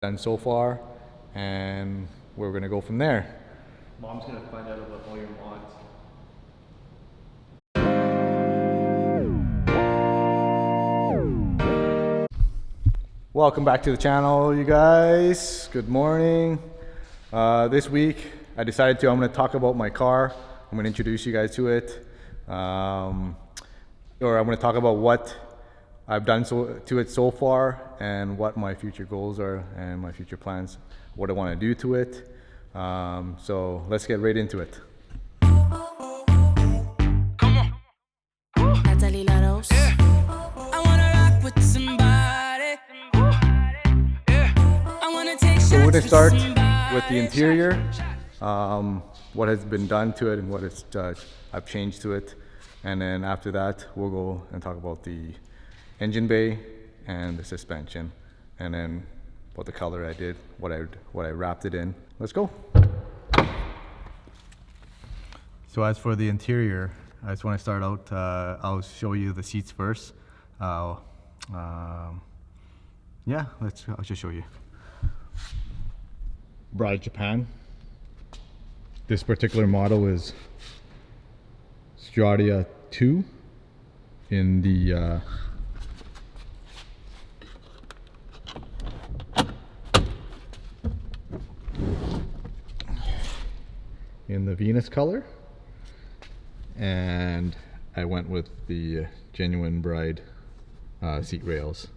done so far, and we're gonna go from there. Mom's gonna find out about all your mods. Welcome back to the channel, you guys. Good morning. This week I decided I'm going to talk about my car. I'm going to introduce you guys to it, or I'm going to talk about what I've done to it so far, and what my future goals are and my future plans, what I want to do to it. So let's get right into it. So we're going to start with the interior, what has been done to it and what I've changed to it. And then after that, we'll go and talk about the engine bay and the suspension, and then what the color I did, what I wrapped it in. Let's go. So as for the interior, I just want to start out, I'll show you the seats first. Yeah, I'll just show you. Bride Japan. This particular model is Stradia 2 in the Venus color, and I went with the genuine Bride seat rails,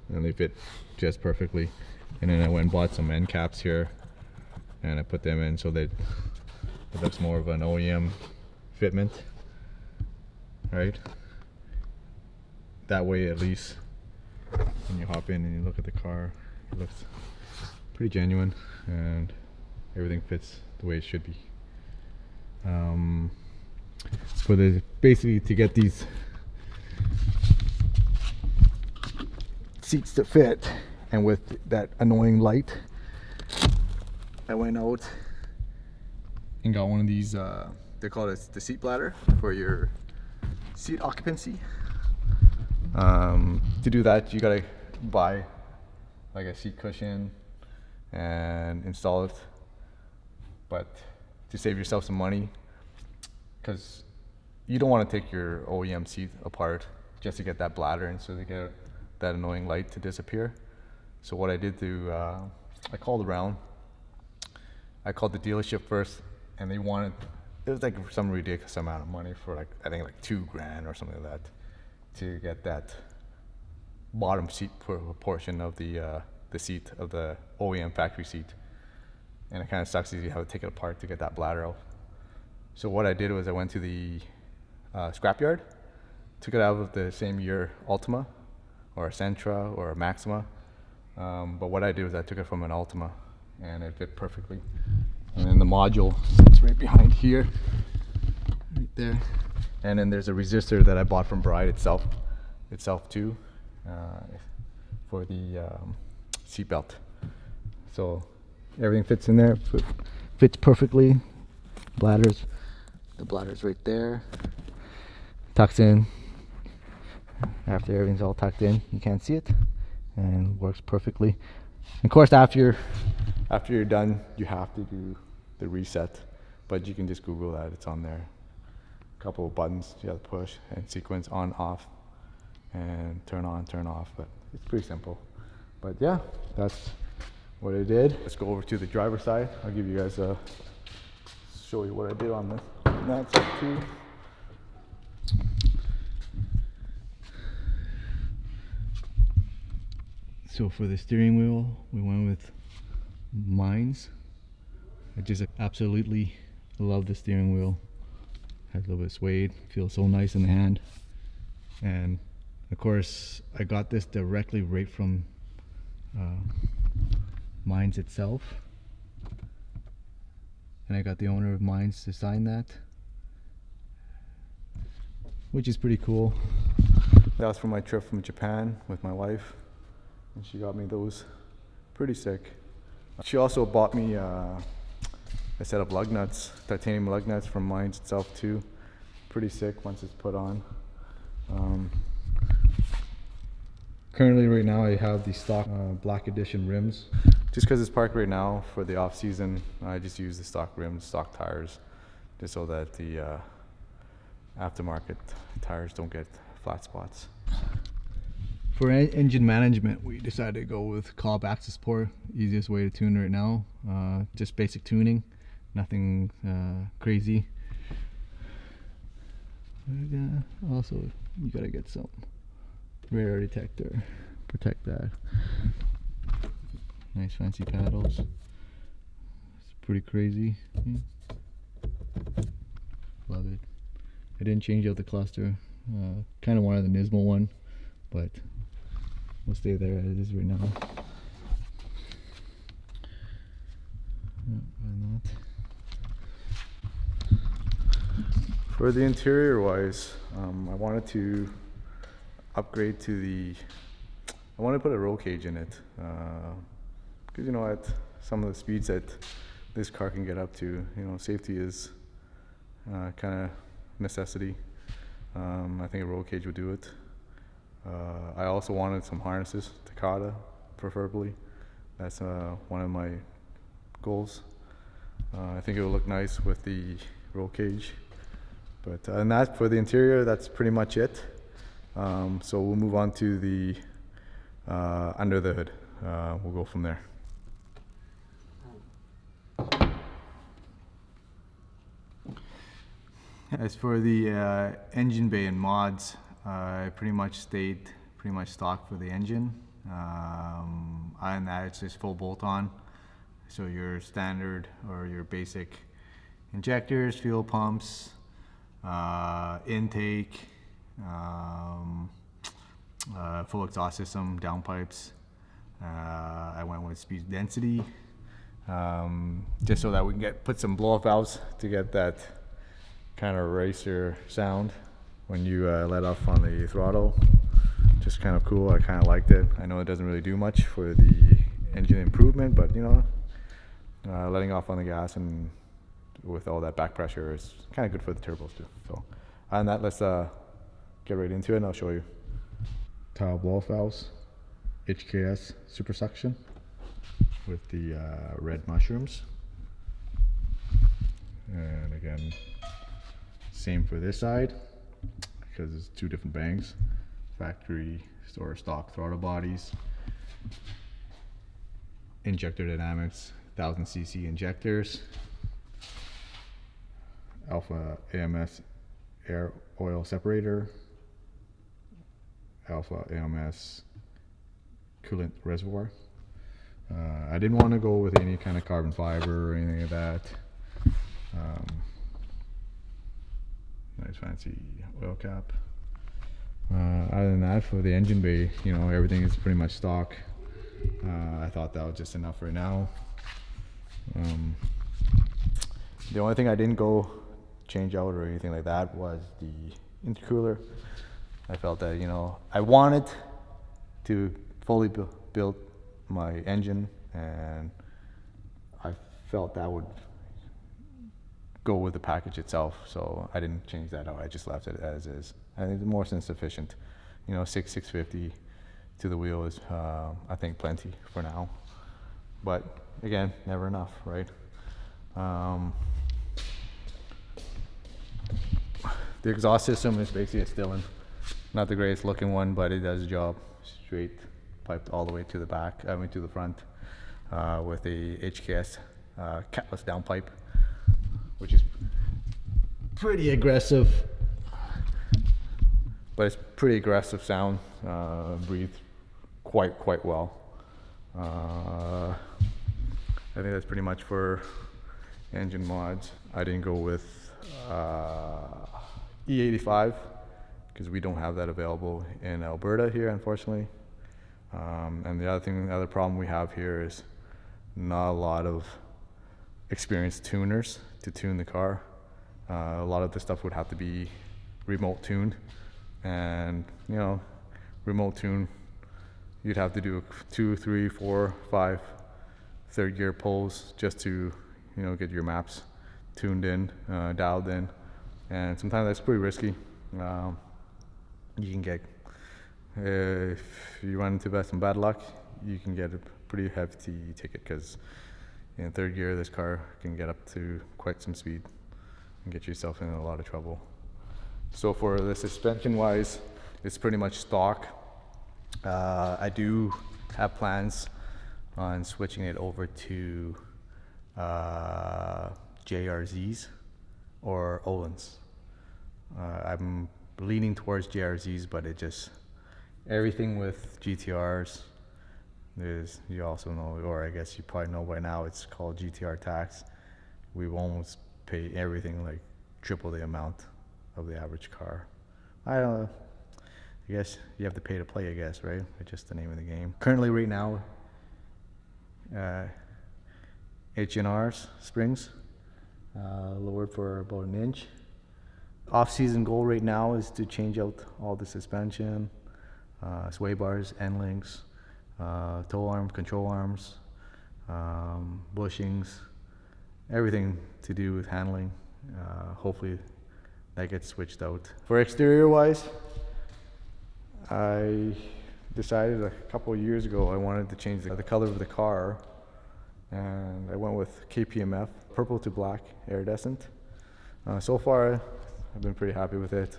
and they fit just perfectly. And then I went and bought some end caps here, and I put them in so that it looks more of an OEM fitment, right? That way, at least when you hop in and you look at the car, it looks pretty genuine and everything fits the way it should be. Basically to get these seats to fit, and with that annoying light, I went out and got one of these, they call it the seat bladder for your seat occupancy. To do that, you gotta buy like a seat cushion and install it, but to save yourself some money, because you don't want to take your OEM seat apart just to get that bladder and so to get that annoying light to disappear. So what I did I called around. I called the dealership first, and they wanted, it was like some ridiculous amount of money for like, I think like $2,000 or something like that, to get that bottom seat portion of the seat of the OEM factory seat. And it kind of sucks, you have to take it apart to get that bladder out. So what I did was I went to the scrapyard, took it out of the same year Altima or a Sentra or a Maxima. But what I did was I took it from an Altima, and it fit perfectly. And then the module sits right behind here, right there. And then there's a resistor that I bought from Bride itself too, for the seat belt. So everything fits in there, fits perfectly. The bladder's right there, tucks in. After everything's all tucked in, you can't see it, and works perfectly. Of course, after you're done, you have to do the reset, but you can just Google that, it's on there. A couple of buttons you have to push and sequence on, off, and turn on, turn off, but it's pretty simple. But yeah, that's what I did. Let's go over to the driver's side. I'll give you guys show you what I did on that side too. So for the steering wheel, we went with Mines. I just absolutely love the steering wheel. Has a little bit of suede, feels so nice in the hand. And of course, I got this directly right from Mines itself. And I got the owner of Mines to sign that, which is pretty cool. That was for my trip from Japan with my wife, and she got me those. Pretty sick. She also bought me a set of lug nuts, titanium lug nuts from Mines itself too. Pretty sick once it's put on. Currently right now I have the stock black edition rims. Just because it's parked right now for the off season, I just use the stock rims, stock tires, just so that the aftermarket tires don't get flat spots. For engine management, we decided to go with cob axis port, easiest way to tune right now. Just basic tuning, nothing crazy. Also, you gotta get some radar detector, protect that. Nice fancy paddles. It's pretty crazy. Love it. I didn't change out the cluster. Kind of wanted the Nismo one, but we'll stay there as it is right now. Why not? For the interior wise, I wanted to upgrade to I want to put a roll cage in it, because you know, at some of the speeds that this car can get up to, you know, safety is kind of necessity. I think a roll cage would do it. I also wanted some harnesses, Takata preferably. That's one of my goals. I think it would look nice with the roll cage. But and that for the interior, that's pretty much it. So we'll move on to the under the hood. We'll go from there. As for the engine bay and mods, I pretty much stayed pretty much stock for the engine. Other than that, it's just full bolt-on. So your standard or your basic injectors, fuel pumps, intake, full exhaust system, downpipes. I went with speed density, just so that we can put some blow-off valves to get that kind of racer sound when you let off on the throttle. Just kind of cool. I kind of liked it. I know it doesn't really do much for the engine improvement, but you know, letting off on the gas and with all that back pressure is kind of good for the turbos too. So other than that, let's get right into it and I'll show you. Tile blow-off valves, HKS super suction with the red mushrooms. And again, same for this side because it's two different bangs. Factory store stock throttle bodies. Injector dynamics, 1000cc injectors. Alpha AMS air oil separator. Alpha AMS coolant reservoir. I didn't want to go with any kind of carbon fiber or anything like that. Nice fancy oil cap. Other than that, for the engine bay, you know, everything is pretty much stock. I thought that was just enough right now. The only thing I didn't go change out or anything like that was the intercooler. I felt that, you know, I wanted to fully build my engine, and I felt that would go with the package itself, so I didn't change that out. I just left it as is. I think it's more than sufficient. You know, 650 to the wheel is, I think, plenty for now. But again, never enough, right? The exhaust system is basically a Stillen. Not the greatest looking one, but it does the job. Straight piped all the way to the back, I mean to the front, with a HKS catless downpipe, which is pretty aggressive. But it's pretty aggressive sound. Breathed quite well. I think that's pretty much for engine mods. I didn't go with E85 because we don't have that available in Alberta here, unfortunately. And the other problem we have here is not a lot of experienced tuners to tune the car. A lot of the stuff would have to be remote tuned, and you know, remote tune, you'd have to do 2, 3, 4, 5 third gear pulls just to, you know, get your maps tuned in, dialed in, and sometimes that's pretty risky. You can get If you run into some bad luck, you can get a pretty hefty ticket, because in third gear this car can get up to quite some speed and get yourself in a lot of trouble. So for the suspension wise, it's pretty much stock. I do have plans on switching it over to JRZs or Olin's. I'm leaning towards JRZs, but it just, everything with GTRs is, you also know, or I guess you probably know by now, it's called GTR tax. We almost pay everything like triple the amount of the average car. I don't know. I guess you have to pay to play, I guess, right? It's just the name of the game. Currently, right now, H&R's springs, lowered for about an inch. Off-season goal right now is to change out all the suspension, sway bars, end links, toe arm, control arms, bushings, everything to do with handling. Hopefully that gets switched out. For exterior wise, I decided a couple of years ago I wanted to change the color of the car, and I went with KPMF, purple to black iridescent. So far I've been pretty happy with it,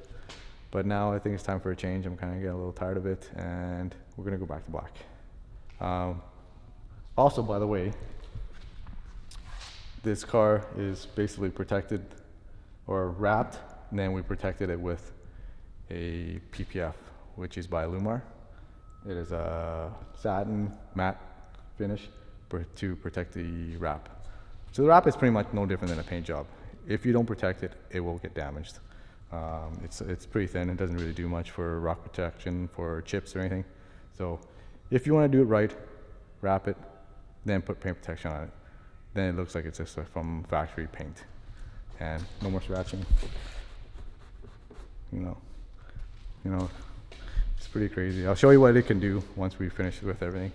but now I think it's time for a change. I'm kind of getting a little tired of it, and we're gonna go back to black. Also, by the way, this car is basically protected or wrapped, and then we protected it with a PPF, which is by Lumar. It is a satin matte finish to protect the wrap. So the wrap is pretty much no different than a paint job. If you don't protect it, it will get damaged. It's pretty thin. It doesn't really do much for rock protection, for chips or anything. So if you want to do it right, wrap it, then put paint protection on it. Then it looks like it's just from factory paint, and no more scratching. You know, it's pretty crazy. I'll show you what it can do once we finish with everything.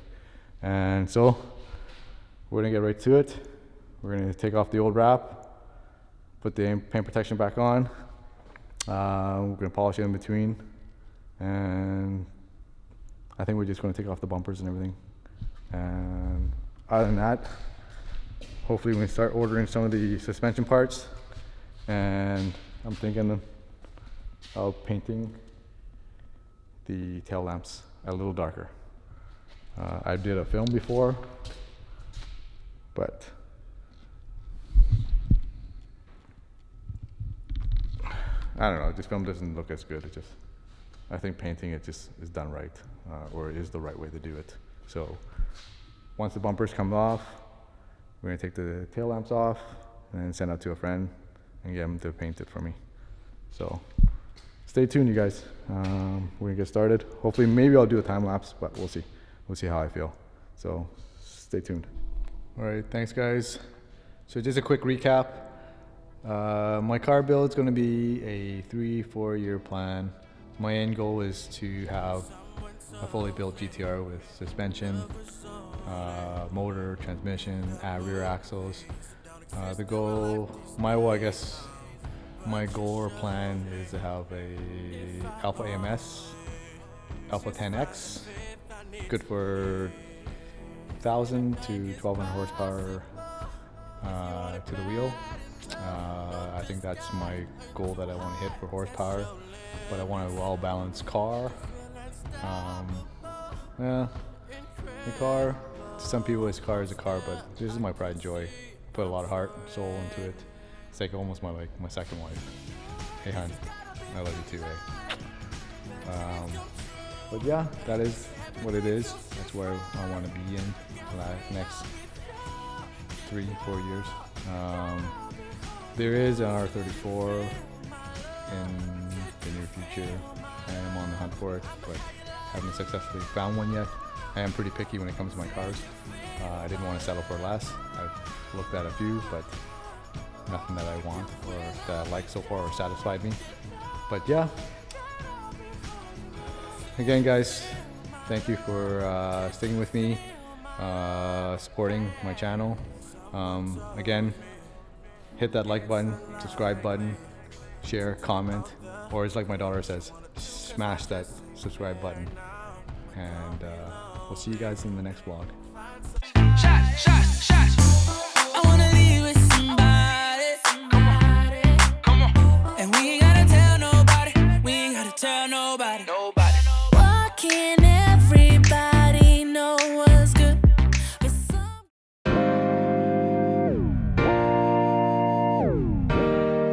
And so we're gonna get right to it. We're gonna take off the old wrap, put the paint protection back on. We're gonna polish it in between, and I think we're just gonna take off the bumpers and everything. And other than that, hopefully we can start ordering some of the suspension parts, and I'm thinking of painting the tail lamps a little darker. I did a film before, but I don't know, this film doesn't look as good. It just, I think painting it just is done right, or is the right way to do it. So once the bumpers come off, we're gonna take the tail lamps off and then send it to a friend and get him to paint it for me. So stay tuned, you guys. We're gonna get started. Hopefully, maybe I'll do a time lapse, but we'll see. We'll see how I feel. So stay tuned. All right, thanks, guys. So just a quick recap. My car build is gonna be a 3-4 year plan. My end goal is to have a fully built GTR with suspension, motor, transmission, rear axles. The goal, my goal or plan is to have a Alpha AMS, Alpha 10X, good for 1,000 to 1,200 horsepower to the wheel. I think that's my goal that I want to hit for horsepower, but I want a well-balanced car. Yeah, the car, to some people this car is a car, but this is my pride and joy. Put a lot of heart and soul into it. It's like almost my second wife. Hey hon, I love you too, eh? But yeah, that is what it is. That's where I want to be in the next 3-4 years. There is an R34 in the near future. I am on the hunt for it, but haven't successfully found one yet. I am pretty picky when it comes to my cars. I didn't want to settle for less. I've looked at a few, but nothing that I want or that I like so far or satisfied me. But yeah, again, guys, thank you for sticking with me, supporting my channel. Again, hit that like button, subscribe button, share, comment, or as like my daughter says, smash that subscribe button. and we'll see you guys in the next vlog. I wanna leave with somebody. Come on. And we ain't gotta tell nobody. We ain't gotta tell nobody. Walking